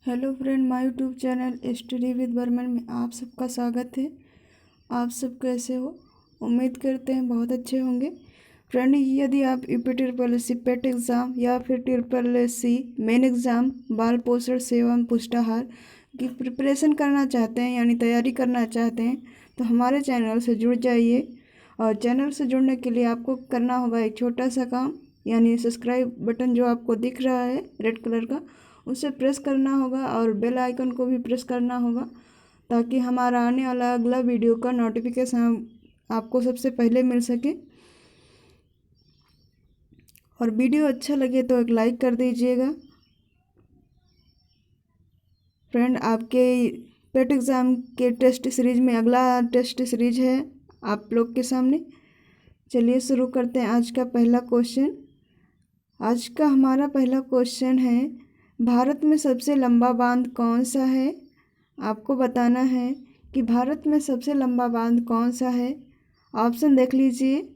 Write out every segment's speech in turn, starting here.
Hello friend, my YouTube channel study with Burman में आप सबका स्वागत है। आप सब कैसे हो? उम्मीद करते हैं बहुत अच्छे होंगे। फ्रेंड, यदि आप UP triple S C PET exam या फिर triple S C main exam बाल पोषण सेवा पुष्टाहार की प्रिपरेशन करना चाहते हैं यानी तैयारी करना चाहते हैं तो हमारे चैनल से जुड़ जाइए। और चैनल से जुड़ने के लिए आपको करना होगा एक छोटा सा काम, यानी सब्सक्राइब बटन जो आपको दिख रहा है रेड कलर का, उसे प्रेस करना होगा और बेल आइकन को भी प्रेस करना होगा ताकि हमारा आने वाला अगला वीडियो का नोटिफिकेशन आपको सबसे पहले मिल सके। और वीडियो अच्छा लगे तो एक लाइक कर दीजिएगा। फ्रेंड, आपके पेट एग्ज़ाम के टेस्ट सीरीज में अगला टेस्ट सीरीज है आप लोग के सामने। चलिए शुरू करते हैं आज का पहला क्वेश्चन। आज का हमारा पहला क्वेश्चन है, भारत में सबसे लंबा बांध कौन सा है? आपको बताना है कि भारत में सबसे लंबा बांध कौन सा है। ऑप्शन देख लीजिए।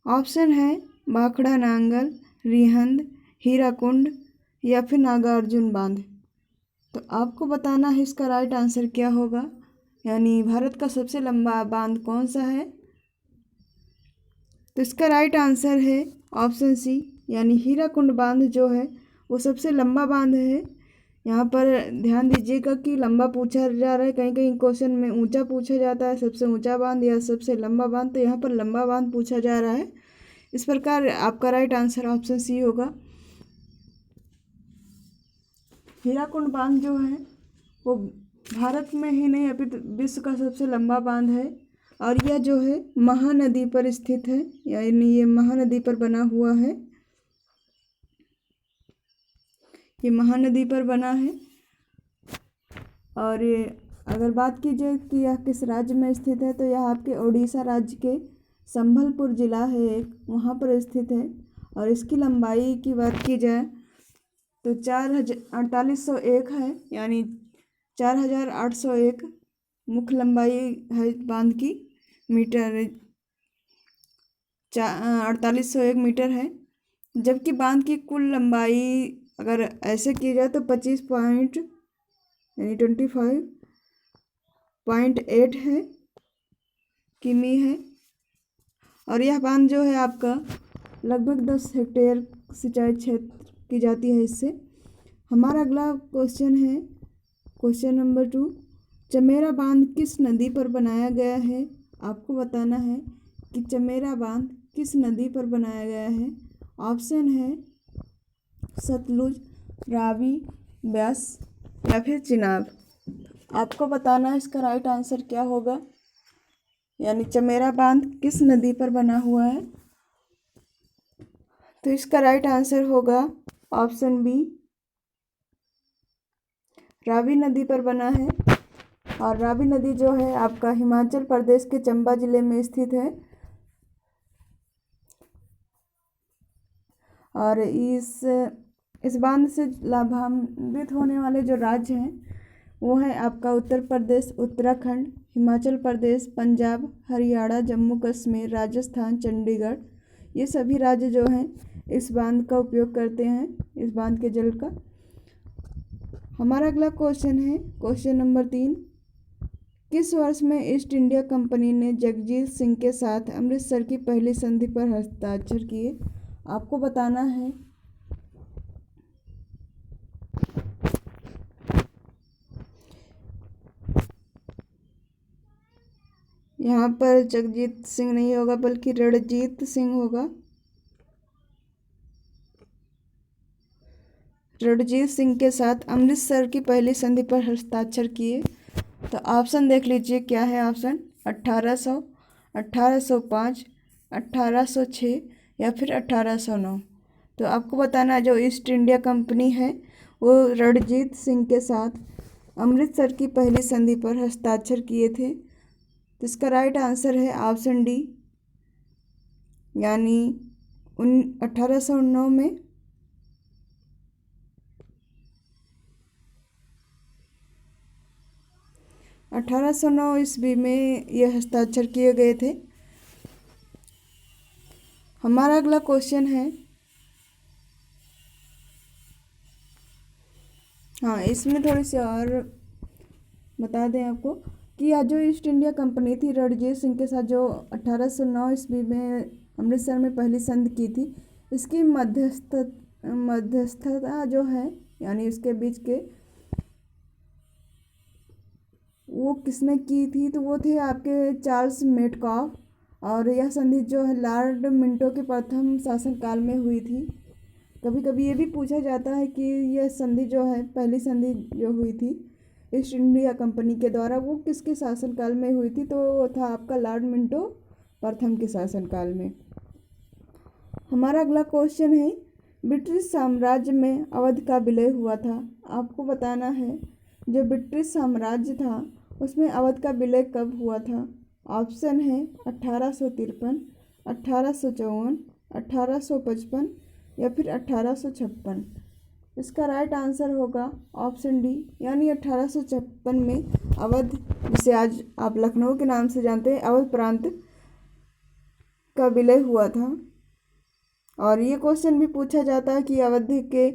ऑप्शन है भाखड़ा नांगल, रिहंद, हीराकुंड या फिर नागार्जुन बांध। तो आपको बताना है इसका राइट आंसर क्या होगा, यानी भारत का सबसे लंबा बांध कौन सा है। तो इसका राइट आंसर है ऑप्शन सी, यानी हीराकुंड बांध जो है वो सबसे लंबा बांध है। यहाँ पर ध्यान दीजिएगा कि लंबा पूछा जा रहा है, कहीं कहीं क्वेश्चन में ऊंचा पूछा जाता है, सबसे ऊंचा बांध या सबसे लंबा बांध, तो यहाँ पर लंबा बांध पूछा जा रहा है। इस प्रकार आपका राइट आंसर ऑप्शन सी होगा। हीराकुंड बांध जो है वो भारत में ही नहीं अपितु विश्व का सबसे लंबा बांध है और यह जो है महानदी पर स्थित है, यानी ये महानदी पर बना हुआ है। ये महानदी पर बना है। और ये अगर बात की जाए कि यह किस राज्य में स्थित है तो यह आपके उड़ीसा राज्य के संबलपुर जिला है एक, वहाँ पर स्थित है। और इसकी लंबाई की बात की जाए तो 4801 है, यानी 4801 मुख्य लंबाई है बांध की। मीटर 4801 मीटर है, जबकि बांध की कुल लंबाई अगर ऐसे की जाए तो 25 पॉइंट यानी 25.8 है किमी है। और यह बांध जो है आपका लगभग 10 हेक्टेयर सिंचाई क्षेत्र की जाती है इससे। हमारा अगला क्वेश्चन है क्वेश्चन नंबर 2, चमेरा बांध किस नदी पर बनाया गया है? आपको बताना है कि चमेरा बांध किस नदी पर बनाया गया है। ऑप्शन है सतलुज, रावी, ब्यास या फिर चिनाब। आपको बताना है इसका राइट आंसर क्या होगा, यानी चमेरा बांध किस नदी पर बना हुआ है। तो इसका राइट आंसर होगा ऑप्शन बी, रावी नदी पर बना है। और रावी नदी जो है आपका हिमाचल प्रदेश के चंबा जिले में स्थित है। और इस बांध से लाभान्वित होने वाले जो राज्य हैं वो है आपका उत्तर प्रदेश, उत्तराखंड, हिमाचल प्रदेश, पंजाब, हरियाणा, जम्मू कश्मीर, राजस्थान, चंडीगढ़। ये सभी राज्य जो हैं इस बांध का उपयोग करते हैं, इस बांध के जल का। हमारा अगला क्वेश्चन है क्वेश्चन नंबर 3, किस वर्ष में ईस्ट इंडिया कंपनी ने जगजीत सिंह के साथ अमृतसर की पहली संधि पर हस्ताक्षर किए? आपको बताना है। यहाँ पर जगजीत सिंह नहीं होगा बल्कि रणजीत सिंह होगा। रणजीत सिंह के साथ अमृतसर की पहली संधि पर हस्ताक्षर किए। तो ऑप्शन देख लीजिए क्या है ऑप्शन। 1800, 1805, 1806 या फिर 1809। तो आपको बताना है जो ईस्ट इंडिया कंपनी है वो रणजीत सिंह के साथ अमृतसर की पहली संधि पर हस्ताक्षर किए थे। तो इसका राइट आंसर है ऑप्शन डी, यानी 1809 में। 1809 ईस्वी में यह हस्ताक्षर किए गए थे। हमारा अगला क्वेश्चन है हाँ, इसमें थोड़ी सी और बता दें आपको कि आज जो ईस्ट इंडिया कंपनी थी रणजीत सिंह के साथ जो 1809 ईस्वी में अमृतसर में पहली संधि की थी, इसकी मध्यस्थता जो है यानी इसके बीच के वो किसने की थी, तो वो थे आपके चार्ल्स मेटकॉफ। और यह संधि जो है लॉर्ड मिंटो के प्रथम शासनकाल में हुई थी। कभी कभी ये भी पूछा जाता है कि यह संधि जो है पहली संधि जो हुई थी ईस्ट इंडिया कंपनी के द्वारा वो किसके शासनकाल में हुई थी, तो वो था आपका लॉर्ड मिंटो प्रथम के शासनकाल में। हमारा अगला क्वेश्चन है, ब्रिटिश साम्राज्य में अवध का विलय हुआ था। आपको बताना है जो ब्रिटिश साम्राज्य था उसमें अवध का विलय कब हुआ था। ऑप्शन है 1853, 1854, 1855 या फिर 1856। इसका राइट आंसर होगा ऑप्शन डी यानी 1856 में अवध, जिसे आज आप लखनऊ के नाम से जानते हैं, अवध प्रांत का विलय हुआ था। और ये क्वेश्चन भी पूछा जाता है कि अवध के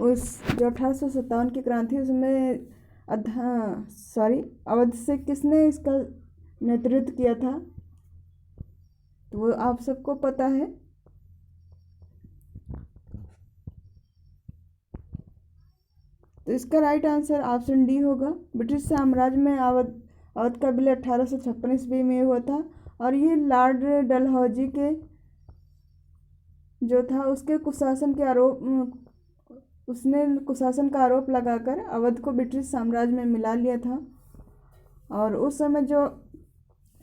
उस जो 1857 की क्रांति उसमें अवध से किसने इसका नेतृत्व किया था, तो वो आप सबको पता है। तो इसका राइट आंसर ऑप्शन डी होगा। ब्रिटिश साम्राज्य में अवध का विलय 1856 ईस्वी में हुआ था। और ये लॉर्ड डलहौजी के जो था उसके उसने कुशासन का आरोप लगाकर अवध को ब्रिटिश साम्राज्य में मिला लिया था। और उस समय जो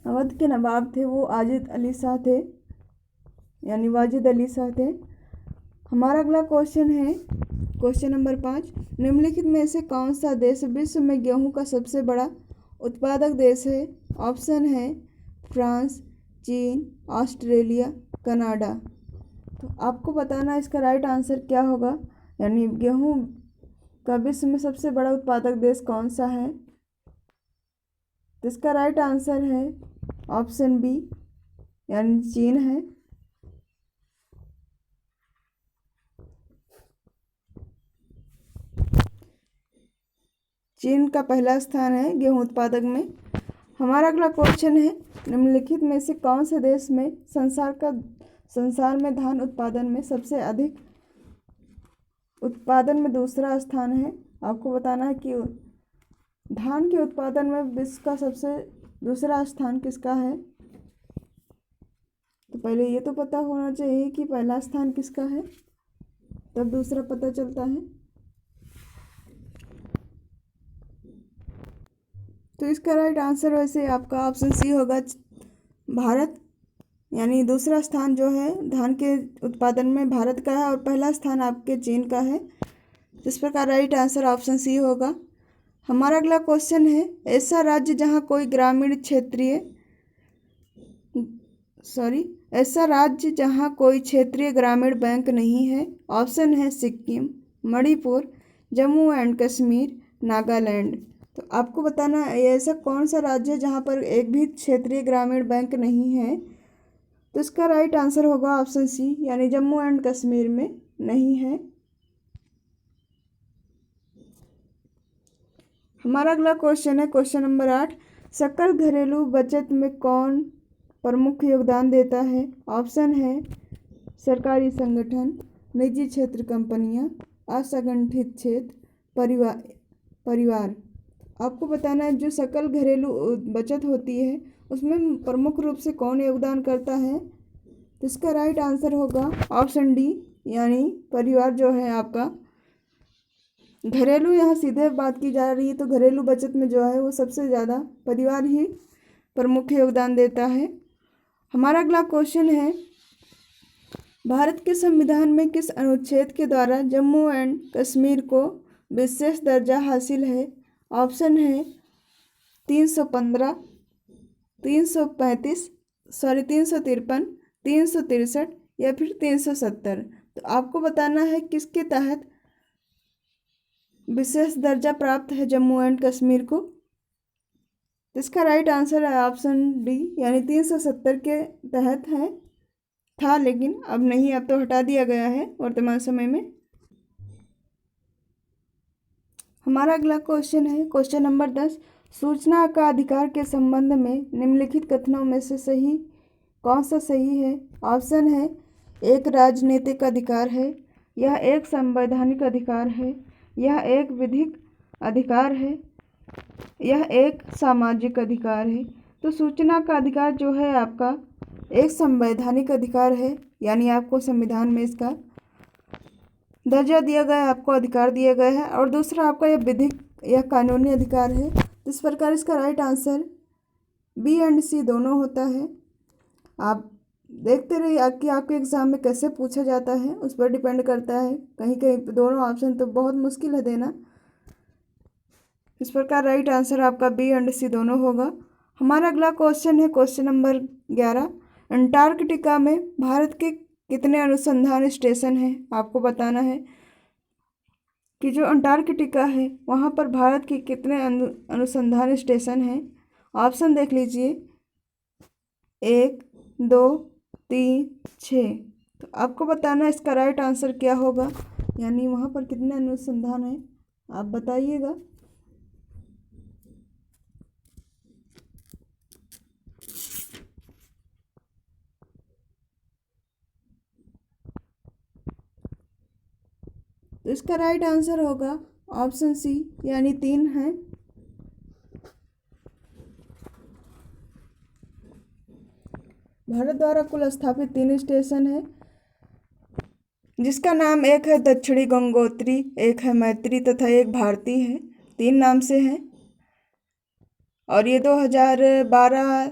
अवध के नवाब थे वो वाजिद अली शाह थे, यानी वाजिद अली शाह थे। हमारा अगला क्वेश्चन है क्वेश्चन नंबर 5, निम्नलिखित में से कौन सा देश विश्व में गेहूं का सबसे बड़ा उत्पादक देश है। ऑप्शन है फ्रांस, चीन, ऑस्ट्रेलिया, कनाडा। तो आपको बताना इसका राइट आंसर क्या होगा, यानी गेहूं का विश्व में सबसे बड़ा उत्पादक देश कौन सा है। तो इसका राइट आंसर है ऑप्शन बी यानी चीन है। चीन का पहला स्थान है गेहूं उत्पादक में। हमारा अगला क्वेश्चन है, निम्नलिखित में से कौन से देश में संसार में धान उत्पादन में सबसे अधिक उत्पादन में दूसरा स्थान है। आपको बताना है कि धान के उत्पादन में विश्व का सबसे दूसरा स्थान किसका है। तो पहले ये तो पता होना चाहिए कि पहला स्थान किसका है, तब दूसरा पता चलता है। तो इसका राइट आंसर वैसे आपका ऑप्शन सी होगा, भारत। यानी दूसरा स्थान जो है धान के उत्पादन में भारत का है और पहला स्थान आपके चीन का है। इस प्रकार राइट आंसर ऑप्शन सी होगा। हमारा अगला क्वेश्चन है, ऐसा राज्य जहाँ कोई क्षेत्रीय ग्रामीण बैंक नहीं है। ऑप्शन है सिक्किम, मणिपुर, जम्मू एंड कश्मीर, नागालैंड। तो आपको बताना है ऐसा कौन सा राज्य है जहाँ पर एक भी क्षेत्रीय ग्रामीण बैंक नहीं है। तो इसका राइट आंसर होगा ऑप्शन सी यानी जम्मू एंड कश्मीर में नहीं है। हमारा अगला क्वेश्चन है क्वेश्चन नंबर 8, सकल घरेलू बचत में कौन प्रमुख योगदान देता है। ऑप्शन है सरकारी संगठन, निजी क्षेत्र कंपनियां, असंगठित क्षेत्र, परिवार। आपको बताना है जो सकल घरेलू बचत होती है उसमें प्रमुख रूप से कौन योगदान करता है। तो इसका राइट आंसर होगा ऑप्शन डी यानी परिवार जो है आपका। घरेलू यहाँ सीधे बात की जा रही है तो घरेलू बचत में जो है वो सबसे ज़्यादा परिवार ही प्रमुख योगदान देता है। हमारा अगला क्वेश्चन है, भारत के संविधान में किस अनुच्छेद के द्वारा जम्मू एंड कश्मीर को विशेष दर्जा हासिल है। ऑप्शन है 315, 353, 353, 363 या फिर 370। तो आपको बताना है किसके तहत विशेष दर्जा प्राप्त है जम्मू एंड कश्मीर को। इसका राइट आंसर है ऑप्शन डी यानी 370 के तहत है था, लेकिन अब नहीं, अब तो हटा दिया गया है वर्तमान समय में। हमारा अगला क्वेश्चन है क्वेश्चन नंबर 10। सूचना का अधिकार के संबंध में निम्नलिखित कथनों में से सही कौन सा सही है? ऑप्शन है, एक राजनीतिक अधिकार है, यह एक संवैधानिक अधिकार है, यह एक विधिक अधिकार है, यह एक सामाजिक अधिकार है। तो सूचना का अधिकार जो है आपका एक संवैधानिक अधिकार है, यानी आपको संविधान में इसका दर्जा दिया गया है, आपको अधिकार दिया गया है। और दूसरा आपका यह विधिक या कानूनी अधिकार है। इस प्रकार इसका राइट आंसर बी एंड सी दोनों होता है। आप देखते रहिए कि आपके एग्ज़ाम में कैसे पूछा जाता है, उस पर डिपेंड करता है। कहीं कहीं दोनों ऑप्शन तो बहुत मुश्किल है देना। इस प्रकार राइट आंसर आपका बी एंड सी दोनों होगा। हमारा अगला क्वेश्चन है क्वेश्चन नंबर 11। अंटार्कटिका में भारत के कितने अनुसंधान स्टेशन हैं? आपको बताना है कि जो अंटार्कटिका है वहाँ पर भारत के कितने अनुसंधान स्टेशन हैं। ऑप्शन देख लीजिए, 1, 2, 3, 6। तो आपको बताना है इसका राइट आंसर क्या होगा, यानी वहाँ पर कितने अनुसंधान हैं आप बताइएगा। तो इसका राइट आंसर होगा ऑप्शन सी, यानी 3 है। भारत द्वारा कुल स्थापित 3 स्टेशन है, जिसका नाम एक है दक्षिणी गंगोत्री, एक है मैत्री तथा एक भारती है। 3 नाम से हैं और ये 2012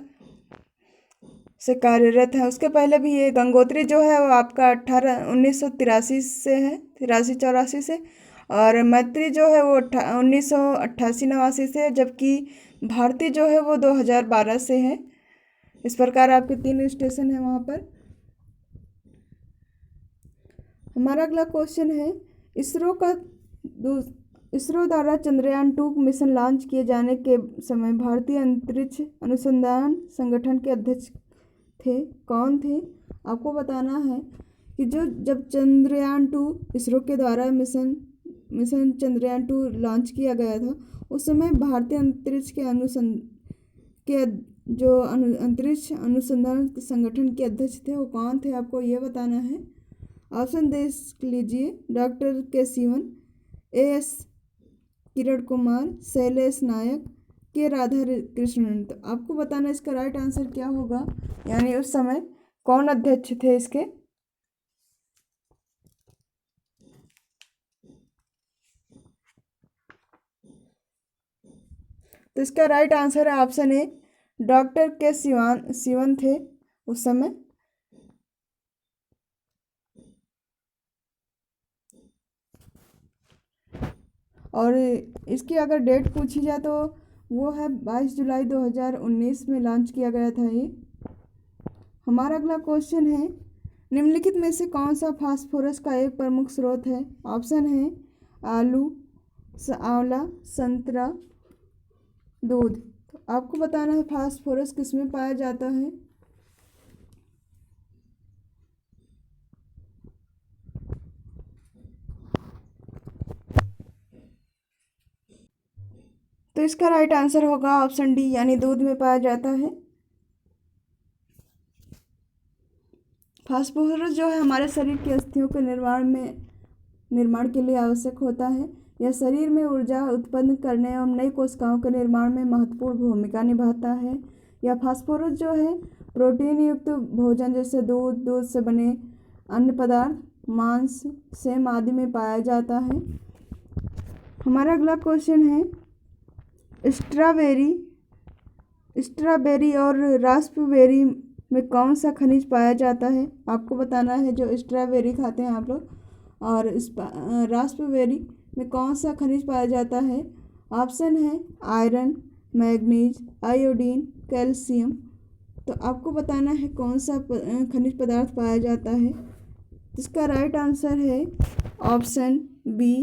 से कार्यरत है। उसके पहले भी ये गंगोत्री जो है वो आपका 1983 से है, 83-84 से। और मैत्री जो है वो 1988-89 से है, जबकि भारती जो है वो 2012 से है। इस प्रकार आपके 3 स्टेशन है वहाँ पर। हमारा अगला क्वेश्चन है इसरो द्वारा चंद्रयान 2 मिशन लॉन्च किए जाने के समय भारतीय अंतरिक्ष अनुसंधान संगठन के अध्यक्ष थे कौन थे? आपको बताना है कि जब चंद्रयान 2 इसरो के द्वारा मिशन चंद्रयान 2 लॉन्च किया गया था, उस समय भारतीय अंतरिक्ष के अंतरिक्ष अनुसंधान संगठन के अध्यक्ष थे वो कौन थे? आपको ये बताना है। ऑप्शन देख लीजिए, डॉक्टर के सिवन, एएस किरण कुमार, शैलेश नायक, के राधा कृष्णन। तो आपको बताना इसका राइट आंसर क्या होगा, यानी उस समय कौन अध्यक्ष थे इसके। तो इसका राइट आंसर है ऑप्शन ए, डॉक्टर के सिवन थे उस समय। और इसकी अगर डेट पूछी जाए तो वो है 22 जुलाई 2019 में लॉन्च किया गया था ये। हमारा अगला क्वेश्चन है, निम्नलिखित में से कौन सा फास्फोरस का एक प्रमुख स्रोत है? ऑप्शन है आलू, आंवला, संतरा, दूध। तो आपको बताना है फास्फोरस किस में पाया जाता है। तो इसका राइट आंसर होगा ऑप्शन डी, यानी दूध में पाया जाता है। फास्फोरस जो है हमारे शरीर की अस्थियों के निर्माण के लिए आवश्यक होता है। यह शरीर में ऊर्जा उत्पन्न करने एवं नई कोशिकाओं के निर्माण में महत्वपूर्ण भूमिका निभाता है। यह फास्फोरस जो है प्रोटीन युक्त भोजन जैसे दूध से बने अन्य पदार्थ, मांस, सेम आदि में पाया जाता है। हमारा अगला क्वेश्चन है, स्ट्रॉबेरी और रास्पबेरी में कौन सा खनिज पाया जाता है? आपको बताना है। जो स्ट्रॉबेरी खाते हैं आप लोग और रास्पबेरी में कौन सा खनिज पाया जाता है? ऑप्शन है आयरन, मैग्नीज, आयोडीन, कैल्शियम। तो आपको बताना है कौन सा खनिज पदार्थ पाया जाता है। इसका राइट आंसर है ऑप्शन बी,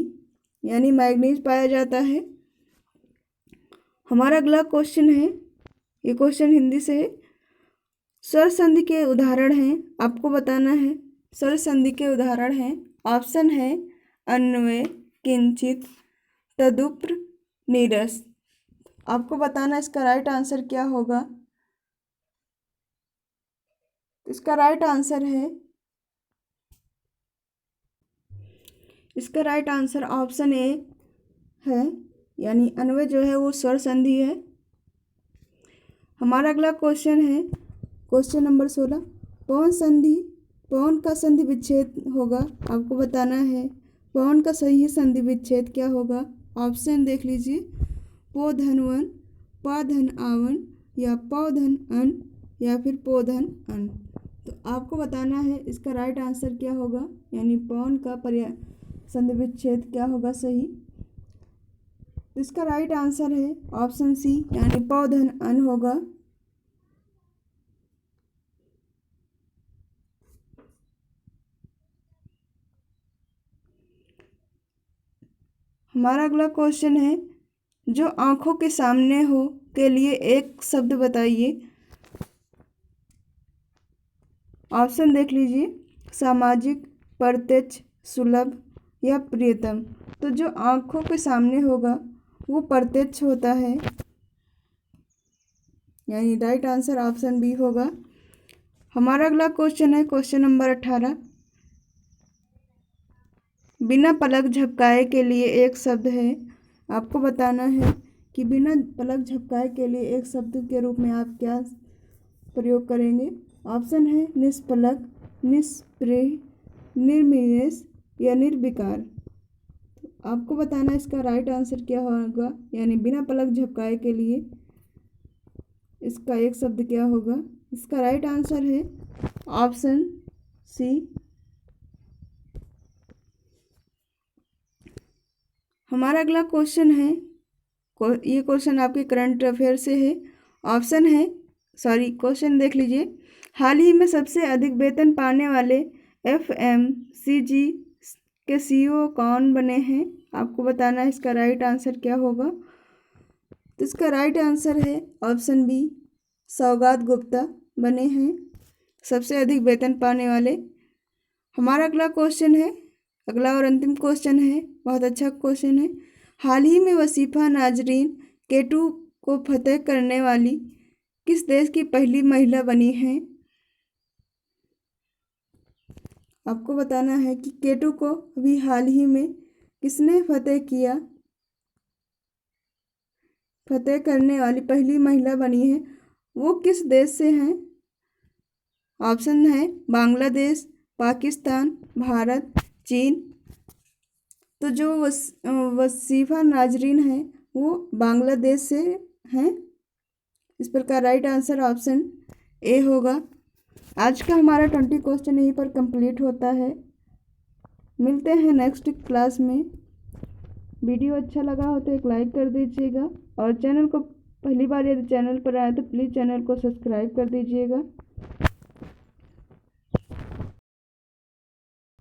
यानी मैग्नीज पाया जाता है। हमारा अगला क्वेश्चन है, ये क्वेश्चन हिंदी से है। स्वर संधि के उदाहरण हैं, आपको बताना है। स्वर संधि के उदाहरण हैं, ऑप्शन है अन्वय, किंचित, तदुप्र नीरस। आपको बताना इसका राइट आंसर क्या होगा। इसका राइट आंसर है, इसका राइट आंसर ऑप्शन ए है, यानी अन्वय जो है वो स्वर संधि है। हमारा अगला क्वेश्चन है क्वेश्चन नंबर 16। पवन का संधि विच्छेद होगा। आपको बताना है पवन का सही संधि विच्छेद क्या होगा। ऑप्शन देख लीजिए, पो धन वन, पा धन आवन, या पौ धन अन, या फिर पो धन अन। तो आपको बताना है इसका राइट आंसर क्या होगा, यानी पवन का संधि विच्छेद क्या होगा सही। इसका राइट आंसर है ऑप्शन सी, यानी पौ धन अन होगा। हमारा अगला क्वेश्चन है, जो आंखों के सामने हो के लिए एक शब्द बताइए। ऑप्शन देख लीजिए, सामाजिक, प्रत्यक्ष, सुलभ, या प्रियतम। तो जो आंखों के सामने होगा वो प्रत्यक्ष होता है, यानी राइट आंसर ऑप्शन बी होगा। हमारा अगला क्वेश्चन है क्वेश्चन नंबर 18। बिना पलक झपकाए के लिए एक शब्द है। आपको बताना है कि बिना पलक झपकाए के लिए एक शब्द के रूप में आप क्या प्रयोग करेंगे। ऑप्शन है निष्पलक, निष्प्रेय, निर्निमेष, या निर्विकार। तो आपको बताना है इसका राइट आंसर क्या होगा, यानी बिना पलक झपकाए के लिए इसका एक शब्द क्या होगा। इसका राइट आंसर है ऑप्शन सी। हमारा अगला क्वेश्चन है, ये क्वेश्चन आपके करंट अफेयर से है। ऑप्शन है, क्वेश्चन देख लीजिए, हाल ही में सबसे अधिक वेतन पाने वाले FMCG के CEO कौन बने हैं। आपको बताना है इसका राइट आंसर क्या होगा। तो इसका राइट आंसर है ऑप्शन बी, सौगात गुप्ता बने हैं सबसे अधिक वेतन पाने वाले। हमारा अगला क्वेश्चन है, अगला और अंतिम क्वेश्चन है, बहुत अच्छा क्वेश्चन है। हाल ही में वसीफा नाजरीन K2 को फतेह करने वाली किस देश की पहली महिला बनी है। आपको बताना है कि K2 को अभी हाल ही में किसने फतेह किया, फतेह करने वाली पहली महिला बनी है, वो किस देश से हैं। ऑप्शन है बांग्लादेश, पाकिस्तान, भारत, चीन। तो जो वसीफा नाजरीन है वो बांग्लादेश से हैं। इस प्रकार राइट आंसर ऑप्शन ए होगा। आज का हमारा 20 क्वेश्चन यहीं पर कंप्लीट होता है। मिलते हैं नेक्स्ट क्लास में। वीडियो अच्छा लगा हो तो एक लाइक कर दीजिएगा, और चैनल को पहली बार यदि चैनल पर आए तो प्लीज़ चैनल को सब्सक्राइब कर दीजिएगा।